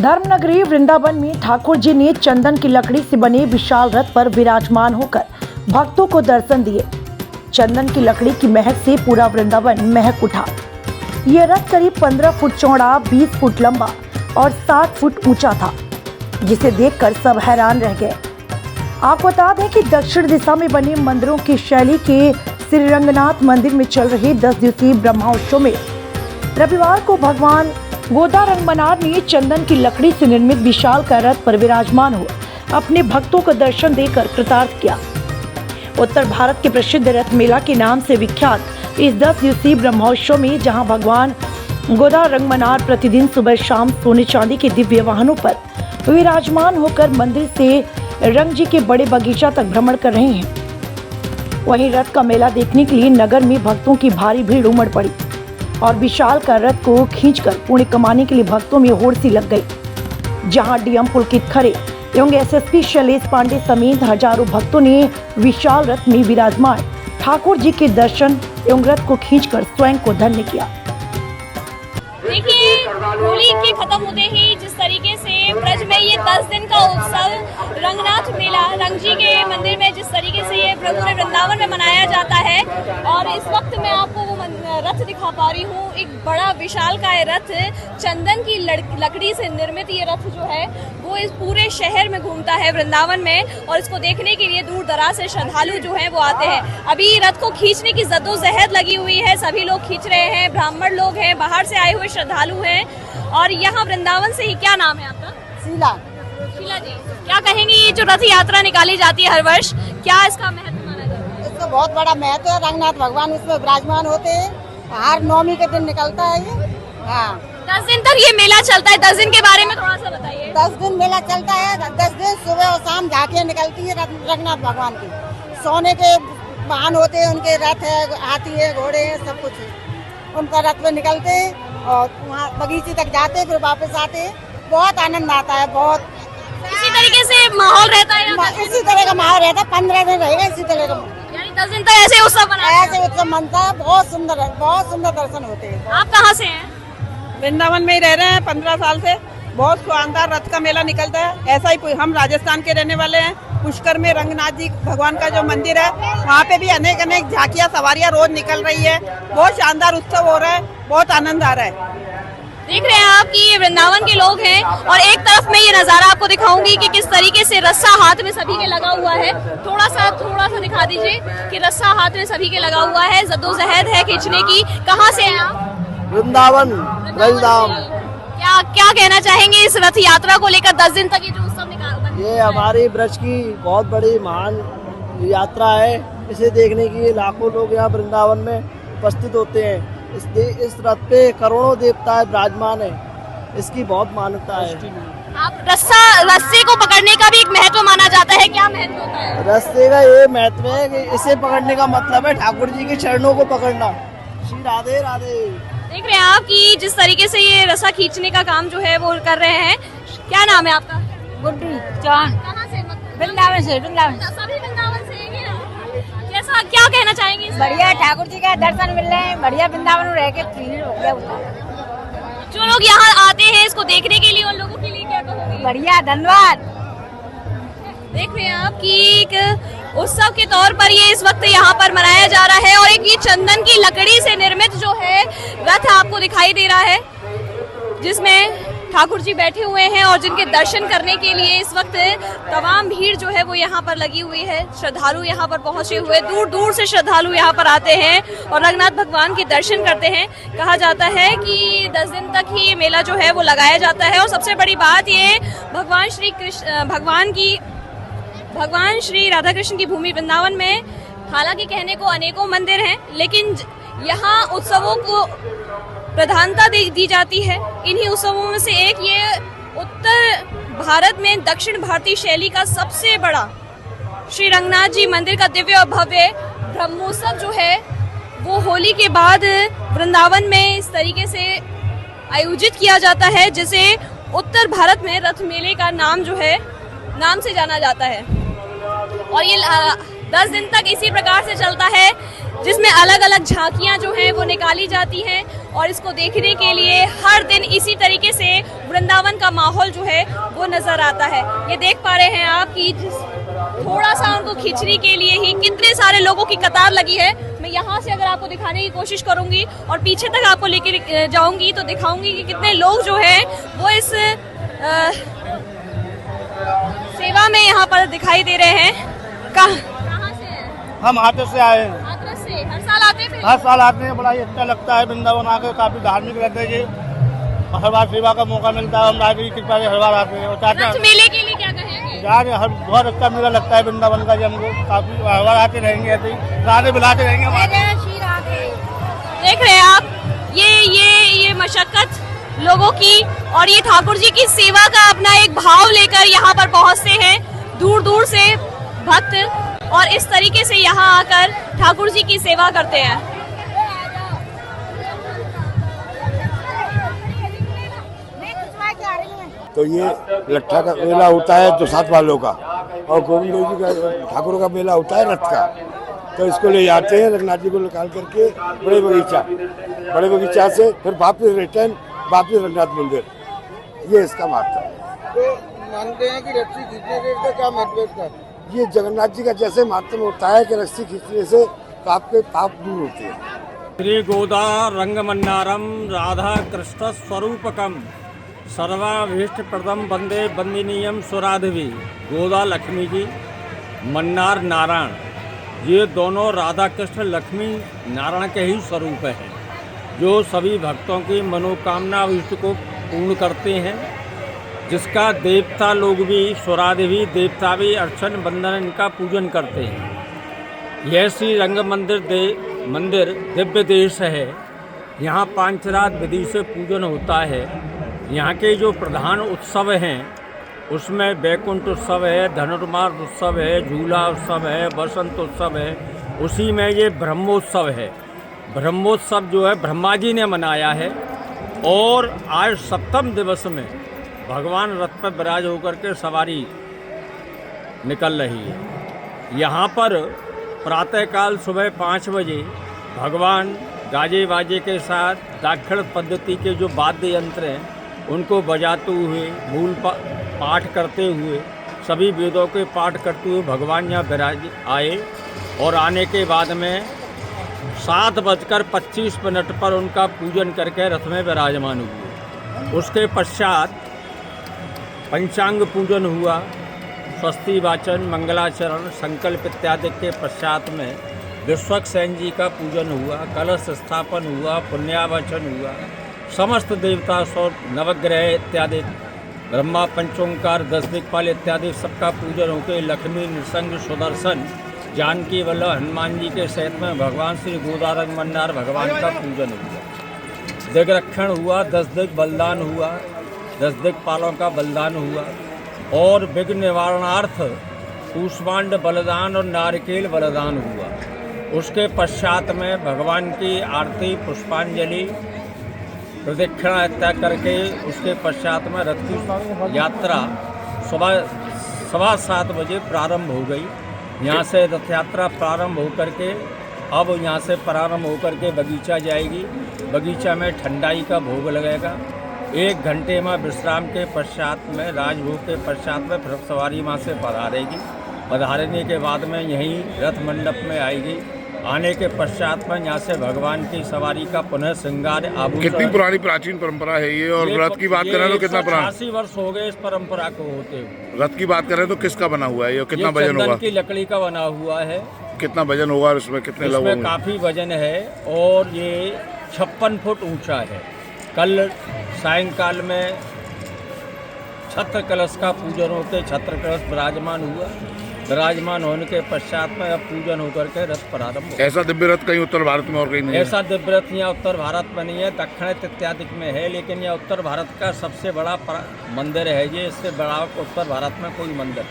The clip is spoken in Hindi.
धर्मनगरी वृंदावन में ठाकुर जी ने चंदन की लकड़ी से बने विशाल रथ पर विराजमान होकर भक्तों को दर्शन दिए। चंदन की लकड़ी की महक से पूरा वृंदावन महक उठा। यह रथ करीब 15 फुट चौड़ा, 20 फुट लंबा और 60 फुट ऊंचा था, जिसे देखकर सब हैरान रह गए। आपको बता दें कि दक्षिण दिशा में बने मंदिरों की शैली के श्री रंगनाथ मंदिर में चल रहे 10 दिवसीय ब्रह्मोत्सव में रविवार को भगवान गोदा रंगमनार ने चंदन की लकड़ी से निर्मित विशाल का रथ पर विराजमान हो अपने भक्तों को दर्शन देकर कृतार्थ किया। उत्तर भारत के प्रसिद्ध रथ मेला के नाम से विख्यात इस 10 दिवसीय ब्रह्मोत्सव में जहां भगवान गोदा रंगमनार प्रतिदिन सुबह शाम सोने चांदी के दिव्य वाहनों पर विराजमान होकर मंदिर से रंग जी के बड़े बगीचा तक भ्रमण कर रहे हैं। वहीं रथ का मेला देखने के लिए नगर में भक्तों की भारी भीड़ उमड़ पड़ी और विशाल का रथ को खींचकर पुण्य कमाने के लिए भक्तों में होड़ सी लग गई। जहां डीएम पुलकित खरे एवं एसएसपी शैलेश पांडे समेत हजारों भक्तों ने विशाल रथ में विराजमान ठाकुर जी के दर्शन एवं रथ को खींचकर स्वयं को धन्य किया। देखिए, होली के खत्म होते ही जिस तरीके से ब्रज में ये 10 दिन का उत्सव रंगनाथ मेला रंग जी के मंदिर में जिस तरीके से ये पूरे वृंदावन में मनाया जाता है, और इस वक्त मैं आपको वो रथ दिखा पा रही हूँ। एक बड़ा विशाल का रथ चंदन की लकड़ी से निर्मित ये रथ जो है वो इस पूरे शहर में घूमता है वृंदावन में, और इसको देखने के लिए दूर दराज से श्रद्धालु जो है वो आते हैं। अभी रथ को खींचने की जद्दोजहद लगी हुई है, सभी लोग खींच रहे हैं, ब्राह्मण लोग हैं, बाहर से आए हुए श्रद्धालु हैं। और यहाँ वृंदावन से ही, क्या नाम है आपका? शीला जी, क्या कहेंगी ये जो रथ यात्रा निकाली जाती है हर वर्ष, क्या इसका महत्व माना जाता है? इसका बहुत बड़ा महत्व है। रंगनाथ भगवान इसमें विराजमान होते हैं। हर नवमी के दिन निकलता है ये। हाँ, 10 दिन तक ये मेला चलता है। 10 दिन के बारे में थोड़ा सा बताइए। 10 दिन मेला चलता है। 10 दिन सुबह और शाम झांकियाँ निकलती है रंगनाथ भगवान की। सोने के वाहन होते हैं, उनके रथ है, हाथी है, घोड़े हैं, सब कुछ है। उनका रथ में निकलते हैं और वहाँ बगीचे तक जाते हैं, फिर वापस आते हैं। बहुत आनंद आता है। बहुत इसी तरीके से माहौल रहता है यहाँ? इसी तरह का माहौल रहता है। 15 दिन रहेगा इसी तरह का। यानी 10 दिन तक ऐसे उत्सव ऐसे उत्सव मनता है। बहुत सुंदर है, बहुत सुंदर दर्शन होते हैं। आप कहाँ से हैं? वृंदावन में ही रह रहे हैं 15 साल से। बहुत शानदार रथ का मेला निकलता है। ऐसा ही हम राजस्थान के रहने वाले हैं। पुष्कर में रंगनाथ जी भगवान का जो मंदिर है, वहाँ पे भी अनेक अनेक झांकियाँ सवारियाँ रोज निकल रही है। बहुत शानदार उत्सव हो रहा है, बहुत आनंद आ रहा है। देख रहे हैं आप कि ये वृंदावन के लोग हैं, और एक तरफ मैं ये नजारा आपको दिखाऊंगी कि किस तरीके से रस्सा हाथ में सभी के लगा हुआ है। थोड़ा सा दिखा दीजिए कि रस्सा हाथ में सभी के लगा हुआ है। जद्दोजहद है खींचने की। कहाँ से हैं आप? वृंदावन। क्या कहना चाहेंगे इस रथ यात्रा को लेकर? 10 दिन तक ये जो उत्सव निकाल, ये हमारी ब्रज की बहुत बड़ी महान यात्रा है। इसे देखने के लिए लाखों लोग यहाँ वृंदावन में उपस्थित होते हैं। इस रथ पे करोड़ों देवता विराजमान है। इसकी बहुत मान्यता है। आप रस्से को पकड़ने का भी एक महत्व माना जाता है। क्या महत्व होता है रस्से का? ये महत्व है कि इसे पकड़ने का मतलब है ठाकुर जी के चरणों को पकड़ना। श्री राधे राधे। देख रहे हैं आप कि जिस तरीके से ये रस्सा खींचने का काम जो है वो कर रहे हैं। क्या नाम है आपका? गुड्डी चौहान। कहाँ से? वृंदावन से। सभी वृंदावन से हैं। कैसा, क्या कहना चाहेंगे? बढ़िया, ठाकुर जी का दर्शन मिल रहे हैं। बढ़िया, वृंदावन में रह के फील हो गया। जो लोग यहाँ आते हैं इसको देखने के लिए, उन लोगों के लिए क्या कहोगे? बढ़िया, धन्यवाद। देख रहे हैं आप कि एक उत्सव के तौर पर ये इस वक्त यहाँ पर मनाया जा रहा है, और एक ये चंदन की लकड़ी से निर्मित जो है रथ आपको दिखाई दे रहा है, जिसमें ठाकुर जी बैठे हुए हैं और जिनके दर्शन करने के लिए इस वक्त तमाम भीड़ जो है वो यहाँ पर लगी हुई है। श्रद्धालु यहाँ पर पहुंचे हुए, दूर दूर से श्रद्धालु यहाँ पर आते हैं और रंगनाथ भगवान के दर्शन करते हैं। कहा जाता है कि 10 दिन तक ही ये मेला जो है वो लगाया जाता है। और सबसे बड़ी बात ये, भगवान श्री राधा कृष्ण की भूमि वृंदावन में हालांकि कहने को अनेकों मंदिर हैं, लेकिन यहाँ उत्सवों को प्रधानता दी जाती है। इन्हीं उत्सवों में से एक ये उत्तर भारत में दक्षिण भारतीय शैली का सबसे बड़ा श्री रंगनाथ जी मंदिर का दिव्य और भव्य ब्रह्मोत्सव जो है वो होली के बाद वृंदावन में इस तरीके से आयोजित किया जाता है, जिसे उत्तर भारत में रथ मेले का नाम जो है नाम से जाना जाता है। और ये 10 दिन तक इसी प्रकार से चलता है, जिसमें अलग अलग झांकियां जो हैं वो निकाली जाती हैं और इसको देखने के लिए हर दिन इसी तरीके से वृंदावन का माहौल जो है वो नजर आता है। ये देख पा रहे हैं आप कि थोड़ा सा उनको खींचने के लिए ही कितने सारे लोगों की कतार लगी है। मैं यहाँ से अगर आपको दिखाने की कोशिश करूंगी और पीछे तक आपको लेके जाऊंगी तो दिखाऊंगी कि कितने लोग जो हैं वो इस सेवा में यहाँ पर दिखाई दे रहे हैं। कहाँ से हैं? हम हाथों से आए हैं। हाथरस से हर साल आते हैं? हर साल आते हैं, बड़ा ही अच्छा लगता है वृंदावन आकर, काफी धार्मिक रहते हैं। हर बार सेवा का मौका मिलता है, हम राज की कृपा से हर बार आते हैं। और रथ मेले के लिए क्या कहेंगे? यार हर बहुत अच्छा मेला लगता है वृंदावन का, हमको काफी हर बार आते रहेंगे, ऐसे ही राधे बुलाते रहेंगे। देख रहे हैं आप ये मशक्कत लोगों की, और ये ठाकुर जी की सेवा का अपना एक भाव लेकर यहाँ पर पहुँचते हैं दूर दूर से भक्त, और इस तरीके से यहाँ आकर ठाकुर जी की सेवा करते हैं। तो ये लट्ठा का मेला होता है तो 7 वालों का, और गोविंद जी का ठाकुर का मेला होता है रथ का। तो इसको ले जाते हैं रंगनाथ जी को निकाल करके बड़े बगीचा से फिर वापिस रिटर्न वापिस रंगनाथ मंदिर। ये इसका महत्व है। तो मानते हैं कि रस्सी खींचने से क्या महत्व है इसका? ये जगन्नाथ जी का जैसे महत्व होता है कि रस्सी खींचने से आपके पाप दूर होते हैं। श्री गोदा रंगमन्नारम राधा कृष्ण स्वरूपकम सर्वाभीष्ट प्रदम वंदे वंदनीयम सुराधवी। गोदा लक्ष्मी जी, मन्नार नारायण, ये दोनों राधा कृष्ण लक्ष्मी नारायण के ही स्वरूप हैं, जो सभी भक्तों की मनोकामना इष्ट को पूर्ण करते हैं, जिसका देवता लोग भी, सुराधवी देवता भी अर्चन वंदन इनका पूजन करते हैं। यह श्री रंग मंदिर दिव्य देश है। यहाँ 5 रात विधि से पूजन होता है। यहाँ के जो प्रधान उत्सव हैं उसमें वैकुंठ उत्सव है, धनुर्मास उत्सव है, झूला उत्सव है, बसंत उत्सव है। उसी में ये ब्रह्मोत्सव है। ब्रह्मोत्सव जो है ब्रह्मा जी ने मनाया है, और आज 7वें दिवस में भगवान रथ पर विराज होकर के सवारी निकल रही है। यहाँ पर प्रातःकाल सुबह 5 बजे भगवान गाजे बाजे के साथ दाक्षिण पद्धति के जो वाद्य यंत्र हैं उनको बजाते हुए, मूल पाठ करते हुए, सभी वेदों के पाठ करते हुए भगवान यहाँ विराज आए, और आने के बाद में 7:25 पर उनका पूजन करके रथ में विराजमान हुए। उसके पश्चात पंचांग पूजन हुआ, स्वस्ति वाचन, मंगलाचरण, संकल्प इत्यादि के पश्चात में विश्वक्सेन जी का पूजन हुआ, कलश स्थापन हुआ, पुण्यावचन हुआ, समस्त देवता सौ नवग्रह इत्यादि, ब्रह्मा पंचोंकार 10 दिक्पाल इत्यादि सबका पूजन होकर लक्ष्मी नृसिंह सुदर्शन जानकी वल्लभ हनुमान जी के सहित में भगवान श्री गोदारंग मन्नार भगवान का पूजन हुआ। दिग्रक्षण हुआ, 10 दिग बलिदान हुआ, 10 दिक्पालों का बलिदान हुआ, और विघ्न निवारणार्थ कूष्मांड बलिदान और नारिकेल बलिदान हुआ। उसके पश्चात में भगवान की आरती, पुष्पांजलि, प्रदक्षिणा इत्यादि करके उसके पश्चात में रथ की यात्रा सुबह 7:15 बजे प्रारंभ हो गई। यहाँ से रथ यात्रा प्रारंभ होकर के अब यहाँ से प्रारंभ होकर के बगीचा जाएगी। बगीचा में ठंडाई का भोग लगेगा। 1 घंटे में विश्राम के पश्चात में, राजभोग के पश्चात में फिर सवारी वहाँ से पधारेगी। पधारने के बाद में यहीं रथ मंडप में आएगी। आने के पश्चात में यहाँ से भगवान की सवारी का पुनः श्रृंगार आभूषण। कितनी पुरानी प्राचीन परंपरा है ये? और रथ की बात करें तो कितना पुराना? 80 वर्ष हो गए इस परंपरा को होते हुए। रथ की बात करें तो किसका बना हुआ है ये? कितना वजन होगा? चंदन की लकड़ी का बना हुआ है। कितना वजन होगा और इसमें कितने लोग होंगे? काफ़ी वजन है, और ये 56 फुट ऊंचा है। कल सायंकाल में छत्र कलश का पूजन होकर छत्र कलश विराजमान हुआ। विराजमान होने के पश्चात में अब पूजन होकर के रथ प्रारंभ हो। ऐसा दिव्य रथ कहीं उत्तर भारत में और कहीं नहीं है? ऐसा दिव्य रथ यहाँ उत्तर भारत में नहीं है, दक्षिण इत्यादि में है, लेकिन यह उत्तर भारत का सबसे बड़ा मंदिर है ये। इससे बड़ा उत्तर भारत में कोई मंदिर